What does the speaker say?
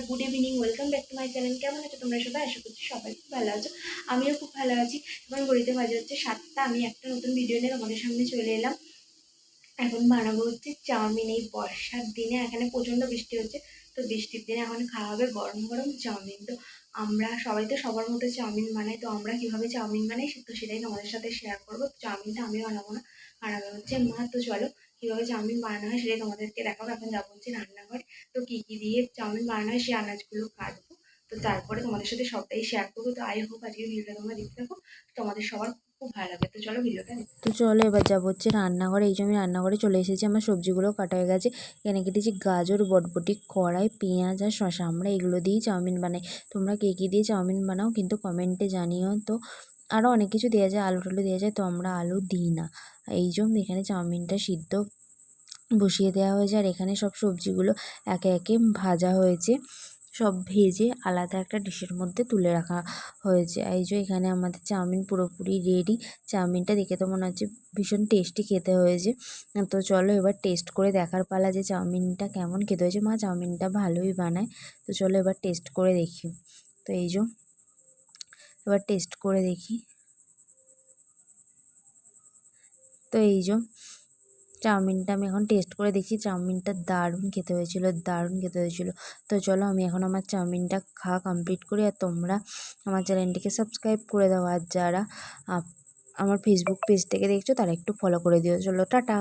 Good evening, welcome back to my channel. কেমন আছো তোমরা সবাই? আশা করছি সবাই খুব ভালো আছো। আমিও খুব ভালো আছি। এখন ঘড়িতে বাজে হচ্ছে 7টা। আমি একটা নতুন ভিডিও নিয়ে তোমাদের সামনে চলে এলাম। এখন বানাবো হচ্ছে চাউমিন। এই বর্ষার দিনে এখানে প্রচণ্ড বৃষ্টি হচ্ছে, তো বৃষ্টির দিনে এখন খাওয়া হবে গরম গরম চাউমিন। তো আমরা সবাই তো সবার মতো চাউমিন বানাই, তো আমরা কীভাবে চাউমিন বানাই তো সেটাই তোমাদের সাথে শেয়ার করবো। চাউমিনটা আমি বানাবো না, বানাবে হচ্ছে মা। তো চলো কীভাবে চাউমিন বানানো হয় সেটাই তোমাদেরকে দেখাবো। এখন যাবো হচ্ছে রান্নাঘরে। তো কী কী দিয়ে চাউমিন বানানো হয় সেই আনাজগুলো কাটবো, তো তারপরে তোমাদের সাথে সবটাই শেয়ার করবো। তো আই হোপ আজকে ভিডিওটা তোমরা দেখতে থাকো, তোমাদের সবার খুব ভালো লাগে। তো চলো ভিডিওটা দেখতে। তো চলো এবার যাবো হচ্ছে রান্নাঘরে। এই যে আমি রান্নাঘরে চলে এসেছি, আমার সবজিগুলো কাটা হয়ে গেছে। এখানে কেটেছি গাজর, বটবটি, কড়াই, পেঁয়াজ আর শসা। আমরা এগুলো দিয়েই চাউমিন বানাই। তোমরা কে কী দিয়ে চাউমিন বানাও কিন্তু কমেন্টে জানিও। তো আরও অনেক কিছু দেওয়া যায়, আলু টালু দেওয়া যায়, তো আমরা আলু দিই না। এই জন্য এখানে চাউমিনটা সিদ্ধ বসিয়ে দেওয়া হয়েছে, আর এখানে সব সবজিগুলো একে একে ভাজা হয়েছে। সব ভেজে আলাদা একটা ডিশের মধ্যে তুলে রাখা হয়েছে। এই যে এখানে আমাদের চাউমিন পুরোপুরি রেডি। চাউমিনটা দেখে তো মনে হচ্ছে ভীষণ টেস্টি খেতে হয়েছে। তো চলো এবার টেস্ট করে দেখার পালা যে চাউমিনটা কেমন খেতে হয়েছে। মা চাউমিনটা ভালোই বানায়, তো চলো এবার টেস্ট করে দেখি। তো এই যে এবার টেস্ট করে দেখি। তো এই যে চাউমিনটা আমি এখন টেস্ট করে দেখছি। চাউমিনটা দারুণ খেতে হয়েছিল, দারুণ খেতে হয়েছিল। তো চলো আমি এখন আমার চাউমিনটা খাওয়া কমপ্লিট করি, আর তোমরা আমার চ্যানেলটিকে সাবস্ক্রাইব করে দাও। আর যারা আমার ফেসবুক পেজ থেকে দেখছো তারা একটু ফলো করে দিও। চলো টাটা।